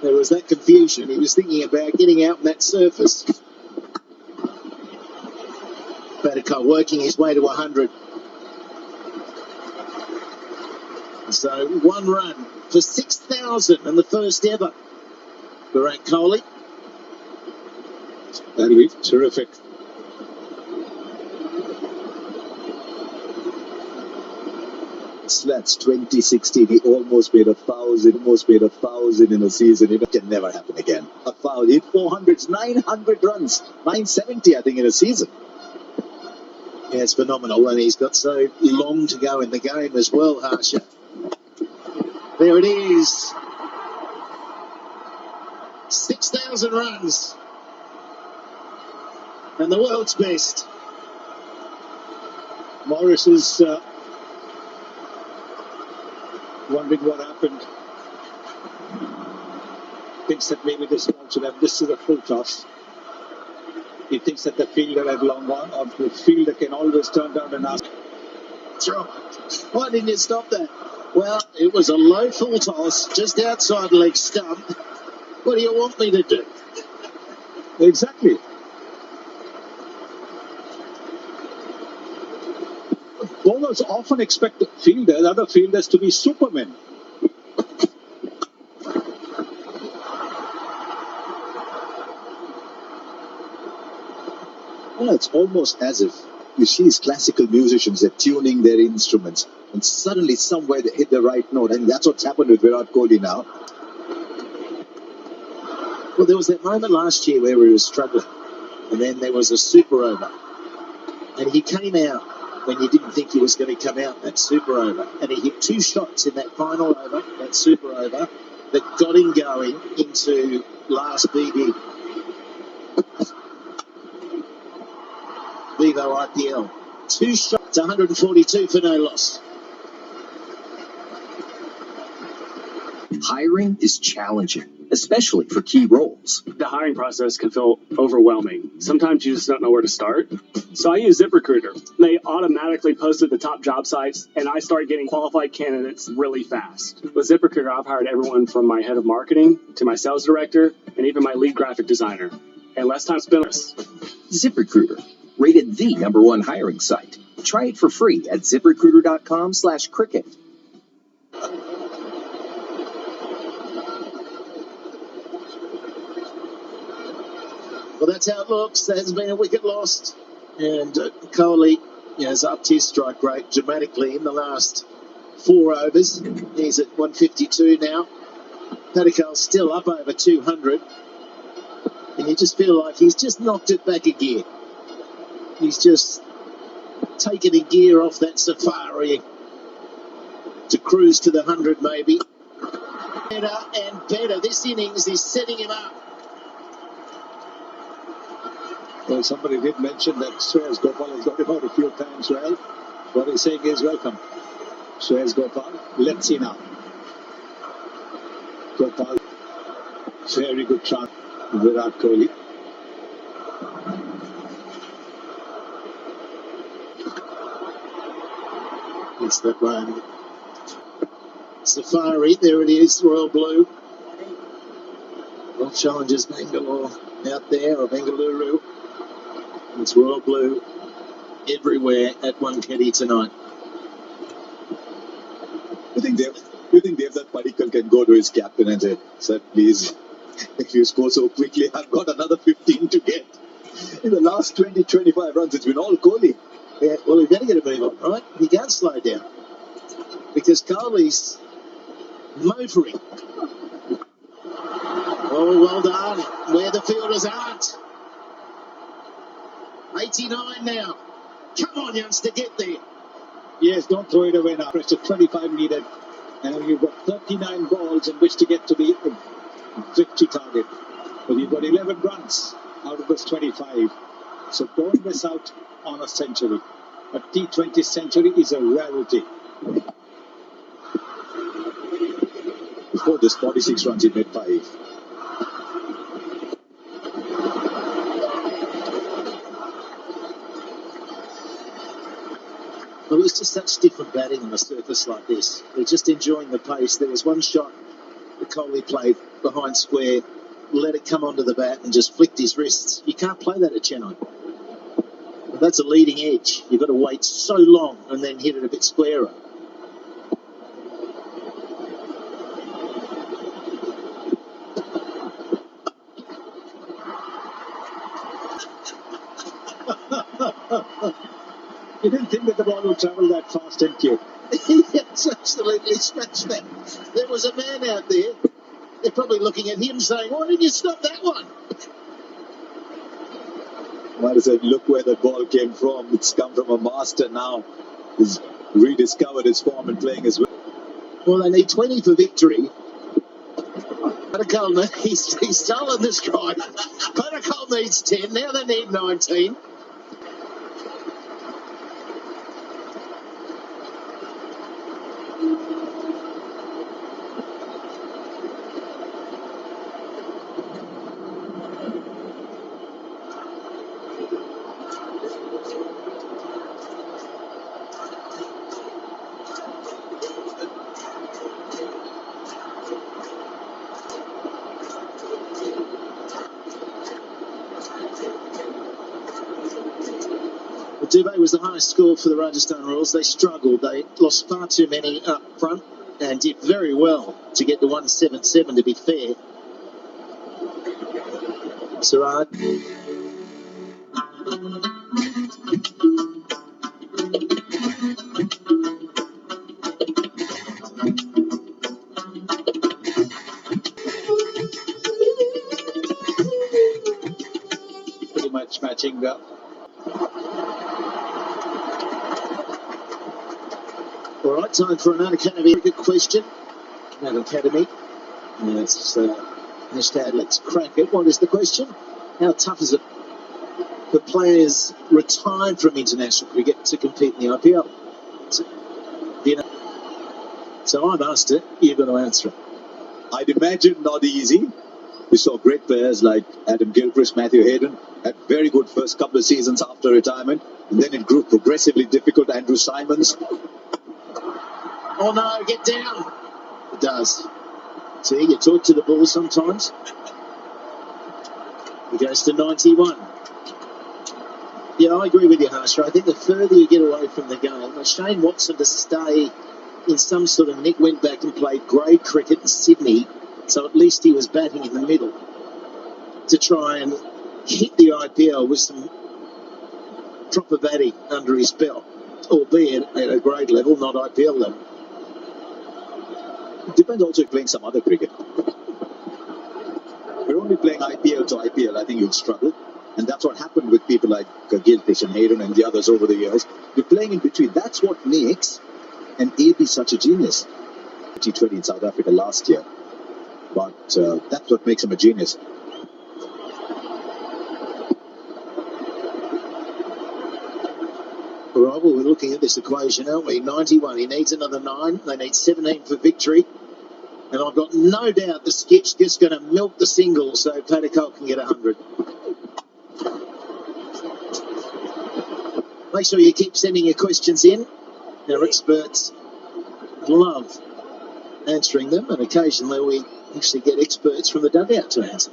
There was that confusion. He was thinking about getting out on that surface. Padikkal working his way to 100. So 1 run for 6,000 and the first ever. Virat Kohli. That'll be terrific. That's 2016. He almost made 1,000 in a season. It can never happen again. A foul. He hit 400s, 900 runs, 970, I think, in a season. Yeah, it's phenomenal, and he's got so long to go in the game as well, Harsha. There it is. 6,000 runs. And the world's best. Morris is wondering what happened. Thinks that maybe this ball should have. This is a full toss. He thinks that the fielder had long on, or the fielder can always turn down and ask. That's right. Why didn't you stop that? Well, it was a low full toss just outside leg stump. What do you want me to do? Exactly. Bowlers often expect other fielders to be supermen. Well, it's almost as if you see these classical musicians, they're tuning their instruments, and suddenly somewhere they hit the right note, and that's what's happened with Virat Kohli now. Well, there was that moment last year where he was struggling, and then there was a super over, and he came out when you didn't think he was going to come out in that super over, and he hit 2 shots in that final over, that super over, that got him going into last Vivo IPL. 2 shots, 142 for no loss. Hiring is challenging, especially for key roles. The hiring process can feel overwhelming. Sometimes you just don't know where to start. So I use ZipRecruiter. They automatically post at the top job sites, and I start getting qualified candidates really fast. With ZipRecruiter, I've hired everyone from my head of marketing to my sales director and even my lead graphic designer. And less time spent. ZipRecruiter, rated the #1 hiring site. Try it for free at ZipRecruiter.com/cricket. Well, that's how it looks. There has been a wicket lost. And Kohli has upped his strike rate dramatically in the last 4 overs. He's at 152 now. Padikal's still up over 200. And you just feel like he's just knocked it back a gear. He's just taken a gear off that Safari to cruise to the 100 maybe. Better and better. This innings is setting him up. Well, somebody did mention that Shreyas Gopal has got him out a few times. Well, what he's saying is welcome. Shreyas Gopal, let's see now. Gopal, very good chance. Virat Kohli. It's that one. Safari, there it is, Royal Blue. Well, challenges Bangalore out there, or Bengaluru. It's Royal Blue everywhere at Wankhede tonight. You think Devdutt Padikkal can go to his captain and say, "Sir, please, if you score so quickly, I've got another 15 to get." In the last 20-25 runs, it's been all Kohli. Yeah, well, we've got to get a move on, right? He can't slow down because Kohli's motoring. Oh, well done. Where the fielders aren't. 89 now. Come on, youngster, get there. Yes, don't throw it away now. It's a 25 needed. And you've got 39 balls in which to get to the victory target. But you've got 11 runs out of those 25. So don't miss out on a century. A T20 century is a rarity. Before this 46 runs, he made 5. Well, it's just such different batting on a surface like this. They're just enjoying the pace. There was one shot that Kohli played behind square, let it come onto the bat and just flicked his wrists. You can't play that at Chennai. That's a leading edge. You've got to wait so long and then hit it a bit squarer. You didn't think that the ball would travel that fast, didn't you? It's absolutely smashed that. There was a man out there. They're probably looking at him saying, why didn't you stop that one? Might as well look where the ball came from. It's come from a master now. He's rediscovered his form and playing as well. Well, they need 20 for victory. Patakal, he's stolen the strike. Patakal needs 10. Now they need 19. Dubé was the highest score for the Rajasthan Royals. They struggled. They lost far too many up front and did very well to get to 177, to be fair. Siraj. Pretty much matching up. All right, time for an Unacademy cricket question. Unacademy. It's hashtag let's crack it. What is the question? How tough is it for players retired from international cricket to compete in the IPL? So I've asked it, you've got to answer it. I'd imagine not easy. We saw great players like Adam Gilchrist, Matthew Hayden, had very good first couple of seasons after retirement, and then it grew progressively difficult. Andrew Simons. Oh no, get down. It does. See, you talk to the ball sometimes. It goes to 91. Yeah, I agree with you, Harsha. I think the further you get away from the game, Shane Watson to stay in some sort of nick, went back and played grade cricket in Sydney, so at least he was batting in the middle to try and hit the IPL with some proper batting under his belt, albeit at a grade level, not IPL level. It depends also if playing some other cricket. If you're only playing IPL to IPL, I think you'll struggle. And that's what happened with people like Gilchrist and Hayden and the others over the years. You're playing in between. That's what makes an AB such a genius. T20 in South Africa last year. But that's what makes him a genius. All right, well, we're looking at this equation, aren't we? 91, he needs another 9. They need 17 for victory. And I've got no doubt the skip's just going to milk the single so Patakal can get 100. Make sure you keep sending your questions in. Our experts love answering them, and occasionally we actually get experts from the dugout to answer.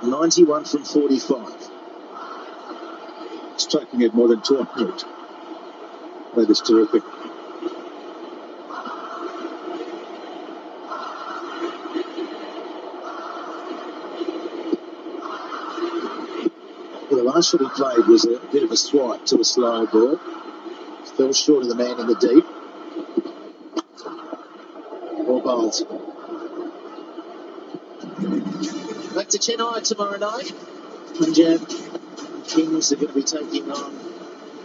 .91 from 45. Striking at more than 200. That is terrific. Well, the last shot he played was a bit of a swipe to a slow ball. Fell short of the man in the deep. Or bowled. Back to Chennai tomorrow night. Punjab Kings are going to be taking on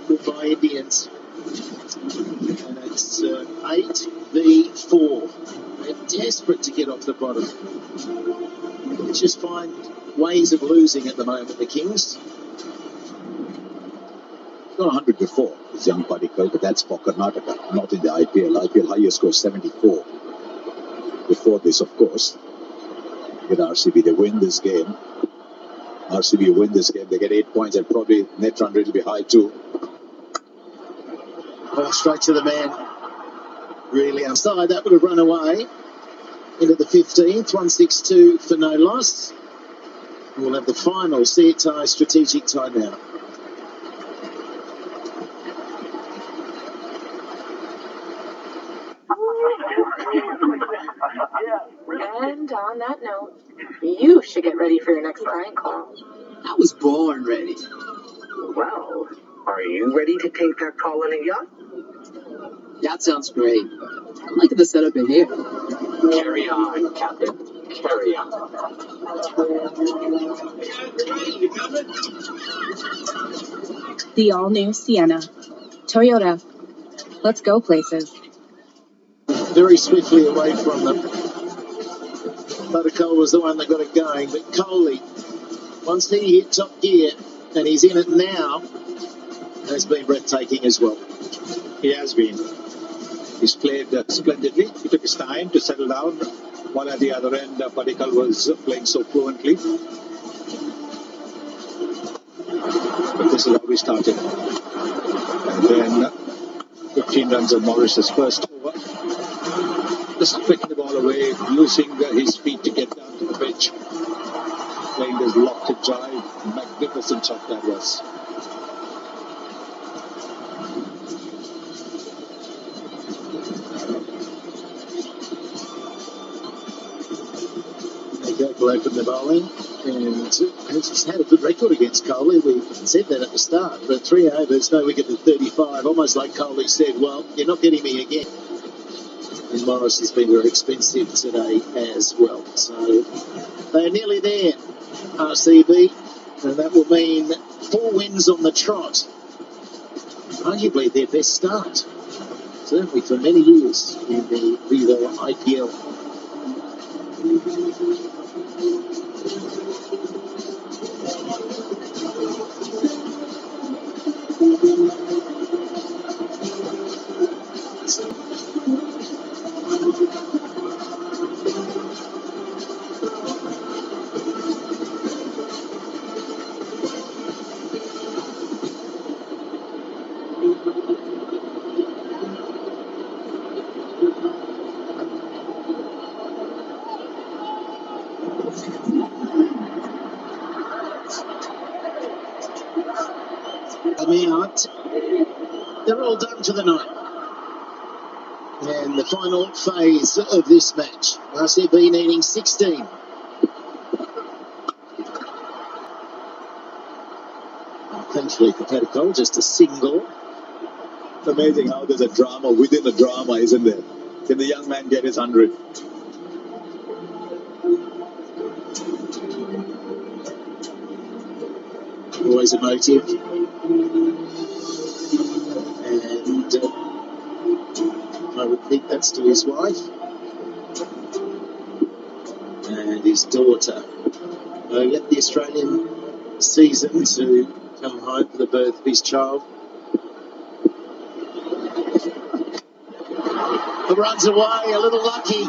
Mumbai Indians. And it's 8v4. They're desperate to get off the bottom. They just find ways of losing at the moment, the Kings. Got 100 before, it's young Patakal, but that's for Karnataka, not in the IPL. IPL highest score 74. Before this, of course, with RCB, they win this game. RCB win this game, they get 8 points, and probably net run rate will be high too. Oh, straight to the man. Really outside. That would have run away into the 15th. 162 for no loss. We'll have the final CETI strategic timeout. And on that note, you should get ready for your next client call. I was born ready. Well, are you ready to take that call on a yacht? That sounds great. I'm liking the setup in here. Carry on, Captain. Carry on. The all-new Sienna. Toyota. Let's go places. Very swiftly away from them. Buttercole was the one that got it going, but Coley, once he hit top gear, and he's in it now, has been breathtaking as well. He has been. He's played splendidly. He took his time to settle down, while at the other end, Padikkal was playing so fluently. But this is how we started. And then 15 runs of Morris's first over. Just flicking the ball away, losing his feet to get down to the pitch. Playing this lofted drive. Magnificent shot that was. Will open the bowling, and has had a good record against Coley. We said that at the start, but 3 overs, no wicket at 35, almost like Coley said, well, you're not getting me again. And Morris has been very expensive today as well. So they're nearly there, RCB, and that will mean 4 wins on the trot. Arguably their best start, certainly for many years in the Vivo IPL. Out. They're all done for the night. And the final phase of this match, RCB needing 16. Thankfully for Padikkal, just a single. It's amazing how there's a drama within a drama, isn't there? Can the young man get his 100? Always emotive. And I would think that's to his wife and his daughter. They left the Australian season to come home for the birth of his child. The runs away, a little lucky,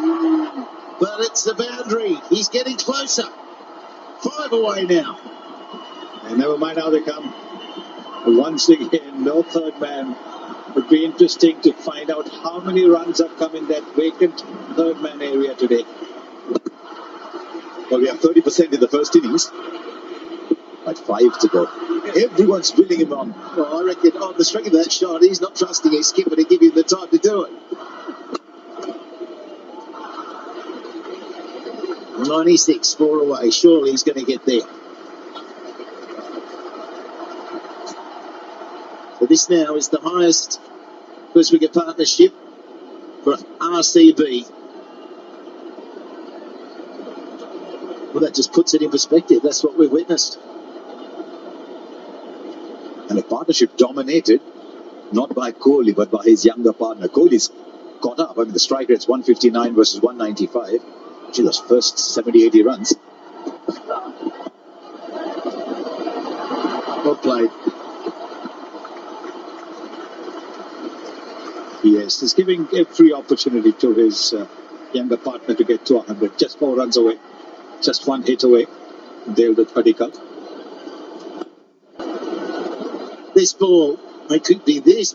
but it's the boundary. He's getting closer. 5 away now. And never mind how they come. Once again, no third man. It would be interesting to find out how many runs have come in that vacant third man area today. Well, we have 30% in the first innings. But 5 to go. Everyone's willing him on. Well, I reckon on the strength of that shot, he's not trusting his skipper to give him the time to do it. 96, 4 away. Surely he's going to get there. So this now is the highest first wicket partnership for RCB. Well, that just puts it in perspective. That's what we've witnessed. And a partnership dominated, not by Kohli, but by his younger partner. Kohli's caught up. I mean, the strike rate's 159 versus 195. Actually, those first 70, 80 runs. Well played. Yes, he's giving every opportunity to his younger partner to get to 100. Just 4 runs away. Just 1 hit away. Devdutt Padikkal. This ball, it could be this.